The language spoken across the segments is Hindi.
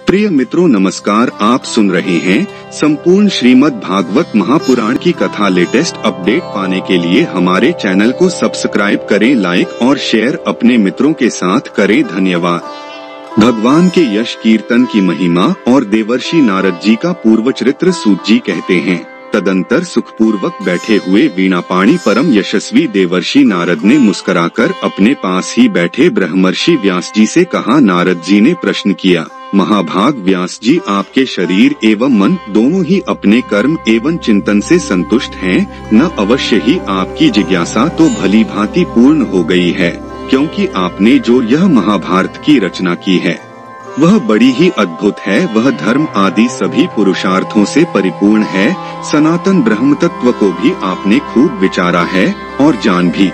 प्रिय मित्रों नमस्कार, आप सुन रहे हैं संपूर्ण श्रीमद् भागवत महापुराण की कथा। लेटेस्ट अपडेट पाने के लिए हमारे चैनल को सब्सक्राइब करें, लाइक और शेयर अपने मित्रों के साथ करें। धन्यवाद। भगवान के यश कीर्तन की महिमा और देवर्षि नारद जी का पूर्व चरित्र सूत जी कहते हैं। तदंतर सुखपूर्वक बैठे हुए वीणापाणी परम यशस्वी देवर्षि नारद ने मुस्कुराकर अपने पास ही बैठे ब्रह्मर्षि व्यास जी से कहा। नारद जी ने प्रश्न किया, महाभाग व्यास जी, आपके शरीर एवं मन दोनों ही अपने कर्म एवं चिंतन से संतुष्ट हैं, न अवश्य ही आपकी जिज्ञासा तो भली भांति पूर्ण हो गई है, क्योंकि आपने जो यह महाभारत की रचना की है वह बड़ी ही अद्भुत है। वह धर्म आदि सभी पुरुषार्थों से परिपूर्ण है। सनातन ब्रह्म तत्व को भी आपने खूब विचारा है और जान भी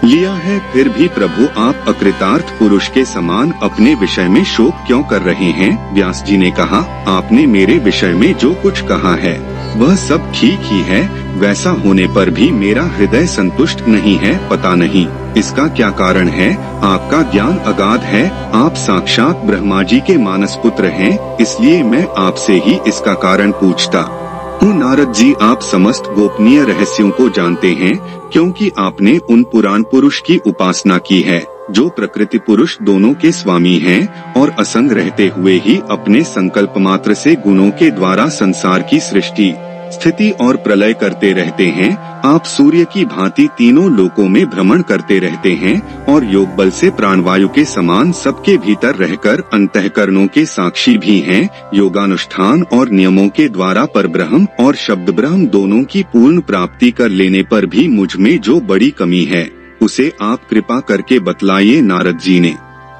लिया है, फिर भी प्रभु आप अकृतार्थ पुरुष के समान अपने विषय में शोक क्यों कर रहे हैं? व्यास जी ने कहा, आपने मेरे विषय में जो कुछ कहा है वह सब ठीक ही है, वैसा होने पर भी मेरा हृदय संतुष्ट नहीं है। पता नहीं इसका क्या कारण है। आपका ज्ञान अगाध है, आप साक्षात ब्रह्मा जी के मानस पुत्र हैं, इसलिए मैं आपसे ही इसका कारण पूछता हूँ। नारद जी, आप समस्त गोपनीय रहस्यों को जानते हैं, क्योंकि आपने उन पुराण पुरुष की उपासना की है जो प्रकृति पुरुष दोनों के स्वामी हैं और असंग रहते हुए ही अपने संकल्प मात्र से गुणों के द्वारा संसार की सृष्टि, स्थिति और प्रलय करते रहते हैं। आप सूर्य की भांति तीनों लोकों में भ्रमण करते रहते हैं और योग बल से प्राणवायु के समान सबके भीतर रहकर अंतःकरणों के साक्षी भी हैं। योगानुष्ठान और नियमों के द्वारा परब्रह्म और शब्द ब्रह्म दोनों की पूर्ण प्राप्ति कर लेने पर भी मुझ में जो बड़ी कमी है उसे आप कृपा करके बतलाइए। नारद जी ने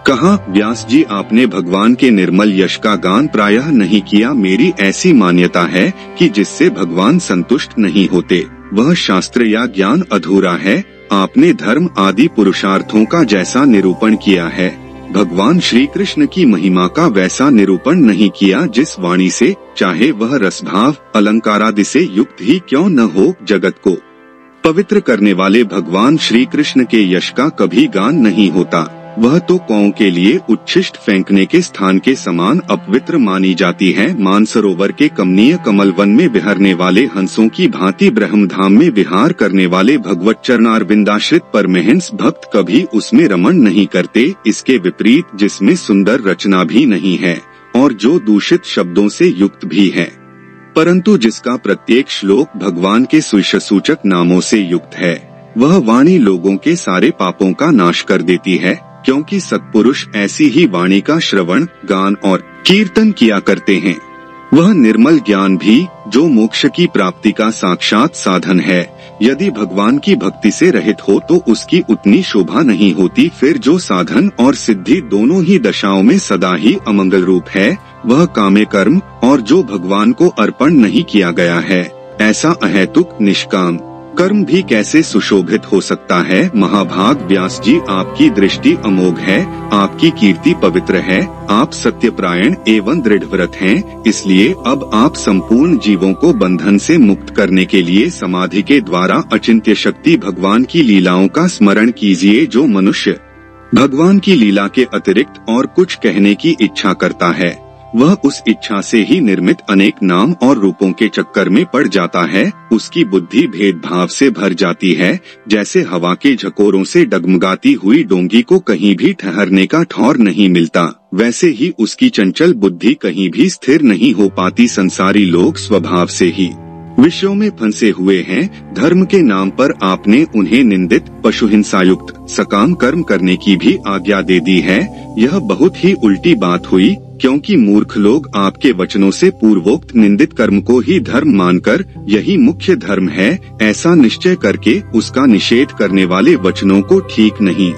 कहा, व्यास जी, आपने भगवान के निर्मल यश का गान प्रायः नहीं किया। मेरी ऐसी मान्यता है कि जिससे भगवान संतुष्ट नहीं होते वह शास्त्र या ज्ञान अधूरा है। आपने धर्म आदि पुरुषार्थों का जैसा निरूपण किया है, भगवान श्री कृष्ण की महिमा का वैसा निरूपण नहीं किया, जिस वाणी से चाहे वह रसभाव अलंकारादि से युक्त ही क्यों न हो, जगत को पवित्र करने वाले भगवान श्री कृष्ण के यश का कभी गान नहीं होता। वह तो कौओं के लिए उच्छिष्ट फेंकने के स्थान के समान अपवित्र मानी जाती है। मानसरोवर के कमनीय कमल वन में विहरने वाले हंसों की भांति ब्रह्मधाम में विहार करने वाले भगवत चरणारविंदाश्रित परमहंस भक्त कभी उसमें रमण नहीं करते। इसके विपरीत जिसमें सुंदर रचना भी नहीं है और जो दूषित शब्दों से युक्त भी है, परंतु जिसका प्रत्येक श्लोक भगवान के सूचक नामों से युक्त है, वह वाणी लोगों के सारे पापों का नाश कर देती है, क्योंकि सत्पुरुष ऐसी ही वाणी का श्रवण, गान और कीर्तन किया करते हैं। वह निर्मल ज्ञान भी जो मोक्ष की प्राप्ति का साक्षात साधन है, यदि भगवान की भक्ति से रहित हो तो उसकी उतनी शोभा नहीं होती। फिर जो साधन और सिद्धि दोनों ही दशाओं में सदा ही अमंगल रूप है, वह काम्य कर्म और जो भगवान को अर्पण नहीं किया गया है, ऐसा अहेतुक निष्काम कर्म भी कैसे सुशोभित हो सकता है। महाभाग व्यास जी, आपकी दृष्टि अमोघ है, आपकी कीर्ति पवित्र है, आप सत्यपरायण एवं दृढ़व्रत हैं, इसलिए अब आप संपूर्ण जीवों को बंधन से मुक्त करने के लिए समाधि के द्वारा अचिंत्य शक्ति भगवान की लीलाओं का स्मरण कीजिए। जो मनुष्य भगवान की लीला के अतिरिक्त और कुछ कहने की इच्छा करता है, वह उस इच्छा से ही निर्मित अनेक नाम और रूपों के चक्कर में पड़ जाता है। उसकी बुद्धि भेदभाव से भर जाती है। जैसे हवा के झकोरों से डगमगाती हुई डोंगी को कहीं भी ठहरने का ठौर नहीं मिलता, वैसे ही उसकी चंचल बुद्धि कहीं भी स्थिर नहीं हो पाती। संसारी लोग स्वभाव से ही विषयों में फंसे हुए हैं। धर्म के नाम पर आपने उन्हें निंदित पशुहिंसायुक्त सकाम कर्म करने की भी आज्ञा दे दी है। यह बहुत ही उल्टी बात हुई, क्योंकि मूर्ख लोग आपके वचनों से पूर्वोक्त निंदित कर्म को ही धर्म मानकर यही मुख्य धर्म है ऐसा निश्चय करके उसका निषेध करने वाले वचनों को ठीक नहीं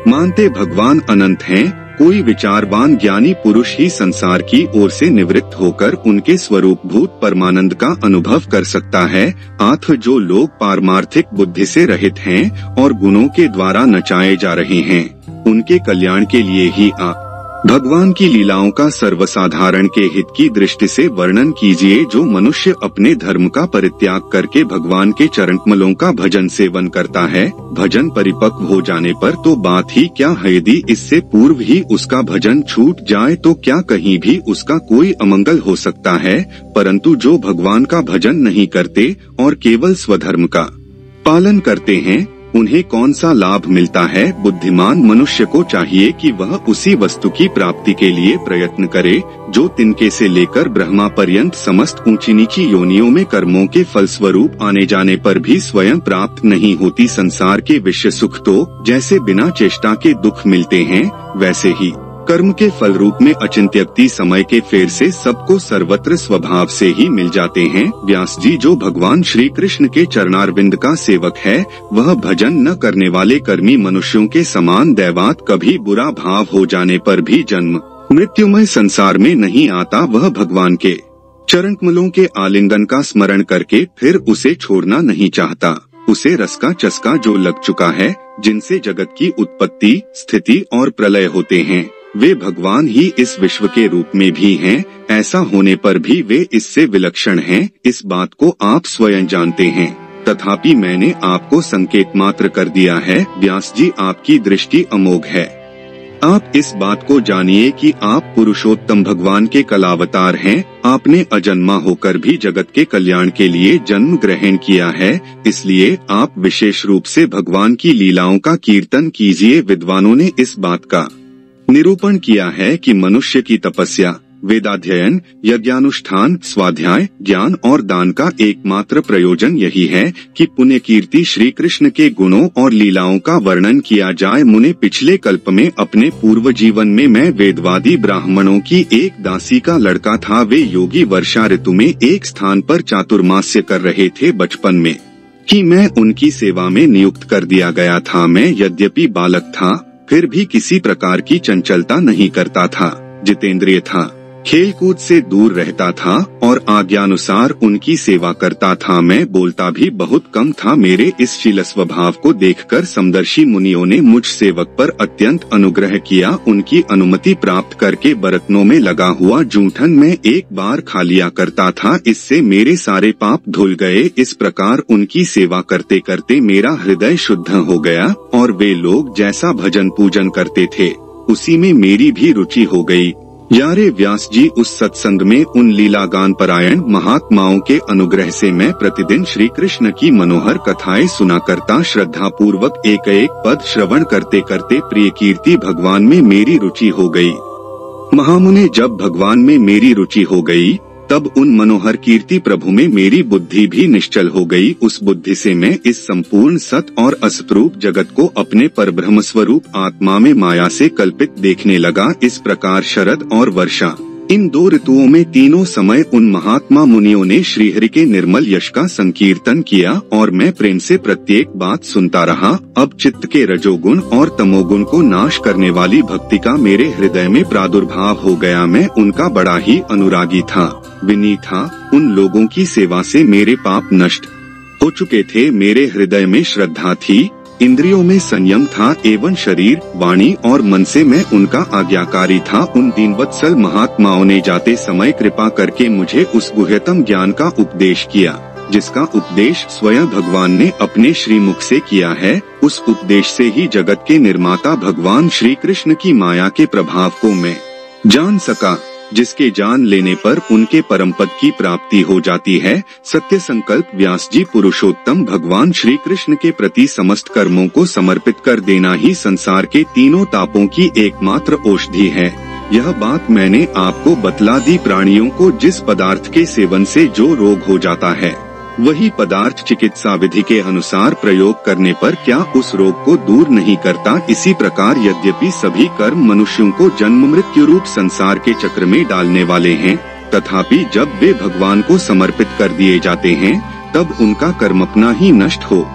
मानते। भगवान अनंत हैं, कोई विचारवान ज्ञानी पुरुष ही संसार की ओर से निवृत्त होकर उनके स्वरूप भूत परमानंद का अनुभव कर सकता है। आथ जो लोग पारमार्थिक बुद्धि से रहित हैं और गुणों के द्वारा नचाए जा रहे हैं, उनके कल्याण के लिए ही आप भगवान की लीलाओं का सर्वसाधारण के हित की दृष्टि से वर्णन कीजिए। जो मनुष्य अपने धर्म का परित्याग करके भगवान के चरण कमलों का भजन सेवन करता है, भजन परिपक्व हो जाने पर तो बात ही क्या है। यदि इससे पूर्व ही उसका भजन छूट जाए तो क्या कहीं भी उसका कोई अमंगल हो सकता है। परंतु जो भगवान का भजन नहीं करते और केवल स्वधर्म का पालन करते हैं, उन्हें कौन सा लाभ मिलता है। बुद्धिमान मनुष्य को चाहिए कि वह उसी वस्तु की प्राप्ति के लिए प्रयत्न करे जो तिनके से लेकर ब्रह्मा पर्यंत समस्त ऊंची नीची योनियों में कर्मों के फलस्वरूप आने जाने पर भी स्वयं प्राप्त नहीं होती। संसार के विषय सुख तो जैसे बिना चेष्टा के दुख मिलते हैं, वैसे ही कर्म के फल रूप में अचिंत्यक्ति समय के फेर से सबको सर्वत्र स्वभाव से ही मिल जाते हैं। व्यास जी, जो भगवान श्री कृष्ण के चरणारविंद का सेवक है, वह भजन न करने वाले कर्मी मनुष्यों के समान दैवात कभी बुरा भाव हो जाने पर भी जन्म मृत्युमय संसार में नहीं आता। वह भगवान के चरण कमलों के आलिंगन का स्मरण करके फिर उसे छोड़ना नहीं चाहता। उसे रस का चस्का जो लग चुका है, जिनसे जगत की उत्पत्ति, स्थिति और प्रलय होते हैं, वे भगवान ही इस विश्व के रूप में भी हैं। ऐसा होने पर भी वे इससे विलक्षण हैं, इस बात को आप स्वयं जानते हैं। तथापि मैंने आपको संकेत मात्र कर दिया है। व्यास जी, आपकी दृष्टि अमोघ है। आप इस बात को जानिए कि आप पुरुषोत्तम भगवान के कलावतार हैं। आपने अजन्मा होकर भी जगत के कल्याण के लिए जन्म ग्रहण किया है, इसलिए आप विशेष रूप से भगवान की लीलाओं का कीर्तन कीजिए। विद्वानों ने इस बात का निरूपण किया है कि मनुष्य की तपस्या, वेदाध्ययन, यज्ञानुष्ठान, स्वाध्याय, ज्ञान और दान का एकमात्र प्रयोजन यही है कि पुण्य कीर्ति श्री कृष्ण के गुणों और लीलाओं का वर्णन किया जाए। मुने, पिछले कल्प में अपने पूर्व जीवन में मैं वेदवादी ब्राह्मणों की एक दासी का लड़का था। वे योगी वर्षा ऋतु में एक स्थान पर चातुर्मास्य कर रहे थे। बचपन में कि मैं उनकी सेवा में नियुक्त कर दिया गया था। मैं यद्यपि बालक था, फिर भी किसी प्रकार की चंचलता नहीं करता था, जितेंद्रिय था, खेलकूद से दूर रहता था और आज्ञानुसार उनकी सेवा करता था। मैं बोलता भी बहुत कम था। मेरे इस शील स्वभाव को देखकर समदर्शी मुनियों ने मुझ सेवक पर अत्यंत अनुग्रह किया। उनकी अनुमति प्राप्त करके बर्तनों में लगा हुआ जूठन मैं एक बार खा लिया करता था। इससे मेरे सारे पाप धुल गए। इस प्रकार उनकी सेवा करते करते मेरा हृदय शुद्ध हो गया और वे लोग जैसा भजन पूजन करते थे, उसी में मेरी भी रुचि हो गई। यारे व्यास जी, उस सत्संग में उन लीलागान परायण महात्माओं के अनुग्रह से मैं प्रतिदिन श्री कृष्ण की मनोहर कथाएं सुना करता। श्रद्धा पूर्वक एक एक पद श्रवण करते करते प्रिय कीर्ति भगवान में मेरी रुचि हो गई। महामुने, जब भगवान में मेरी रुचि हो गई, तब उन मनोहर कीर्ति प्रभु में मेरी बुद्धि भी निश्चल हो गई। उस बुद्धि से मैं इस संपूर्ण सत और असतरूप जगत को अपने परब्रह्म स्वरूप आत्मा में माया से कल्पित देखने लगा। इस प्रकार शरद और वर्षा, इन दो ऋतुओं में तीनों समय उन महात्मा मुनियों ने श्रीहरि के निर्मल यश का संकीर्तन किया और मैं प्रेम से प्रत्येक बात सुनता रहा। अब चित्त के रजोगुण और तमोगुण को नाश करने वाली भक्ति का मेरे हृदय में प्रादुर्भाव हो गया। मैं उनका बड़ा ही अनुरागी था, विनीत था। उन लोगों की सेवा से मेरे पाप नष्ट हो चुके थे। मेरे हृदय में श्रद्धा थी, इंद्रियों में संयम था एवं शरीर, वाणी और मन से मैं उनका आज्ञाकारी था। उन दीनवत्सल महात्माओं ने जाते समय कृपा करके मुझे उस गुह्यतम ज्ञान का उपदेश किया, जिसका उपदेश स्वयं भगवान ने अपने श्रीमुख से किया है। उस उपदेश से ही जगत के निर्माता भगवान श्री कृष्ण की माया के प्रभाव को मैं जान सका, जिसके जान लेने पर उनके परम पद की प्राप्ति हो जाती है। सत्य संकल्प व्यास जी, पुरुषोत्तम भगवान श्री कृष्ण के प्रति समस्त कर्मों को समर्पित कर देना ही संसार के तीनों तापों की एकमात्र औषधि है। यह बात मैंने आपको बतला दी। प्राणियों को जिस पदार्थ के सेवन से जो रोग हो जाता है, वही पदार्थ चिकित्सा विधि के अनुसार प्रयोग करने पर क्या उस रोग को दूर नहीं करता। इसी प्रकार यद्यपि सभी कर्म मनुष्यों को जन्म मृत्यु रूप संसार के चक्र में डालने वाले हैं, तथापि जब वे भगवान को समर्पित कर दिए जाते हैं, तब उनका कर्म अपना ही नष्ट हो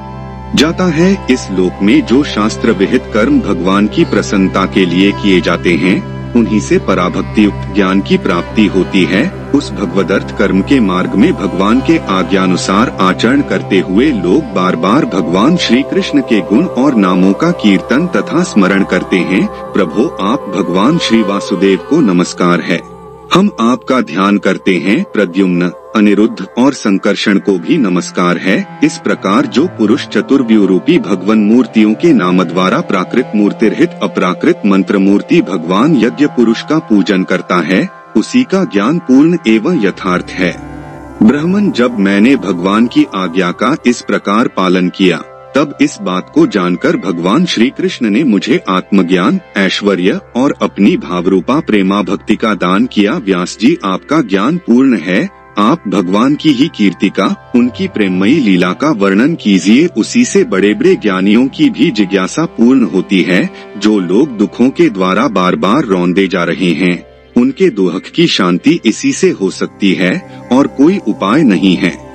जाता है। इस लोक में जो शास्त्र विहित कर्म भगवान की प्रसन्नता के लिए किए जाते हैं, उन्हीं से पराभक्ति युक्त ज्ञान की प्राप्ति होती है। उस भगवदर्थ कर्म के मार्ग में भगवान के आज्ञानुसार आचरण करते हुए लोग बार बार भगवान श्री कृष्ण के गुण और नामों का कीर्तन तथा स्मरण करते हैं। प्रभु आप भगवान श्री वासुदेव को नमस्कार है। हम आपका ध्यान करते हैं। प्रद्युम्न, अनिरुद्ध और संकर्षण को भी नमस्कार है। इस प्रकार जो पुरुष चतुर्व्यूह रूपी भगवान मूर्तियों के नाम द्वारा प्राकृत मूर्ति रहित अप्राकृत मंत्र मूर्ति भगवान यज्ञ पुरुष का पूजन करता है, उसी का ज्ञान पूर्ण एवं यथार्थ है। ब्राह्मण, जब मैंने भगवान की आज्ञा का इस प्रकार पालन किया, तब इस बात को जानकर भगवान श्री कृष्ण ने मुझे आत्मज्ञान, ऐश्वर्य और अपनी भावरूपा प्रेमा भक्ति का दान किया। व्यास जी, आपका ज्ञान पूर्ण है। आप भगवान की ही कीर्ति का, उनकी प्रेममयी लीला का वर्णन कीजिए। उसी से बड़े बड़े ज्ञानियों की भी जिज्ञासा पूर्ण होती है। जो लोग दुखों के द्वारा बार बार रौंदे जा रहे हैं, उनके दुख की शांति इसी से हो सकती है और कोई उपाय नहीं है।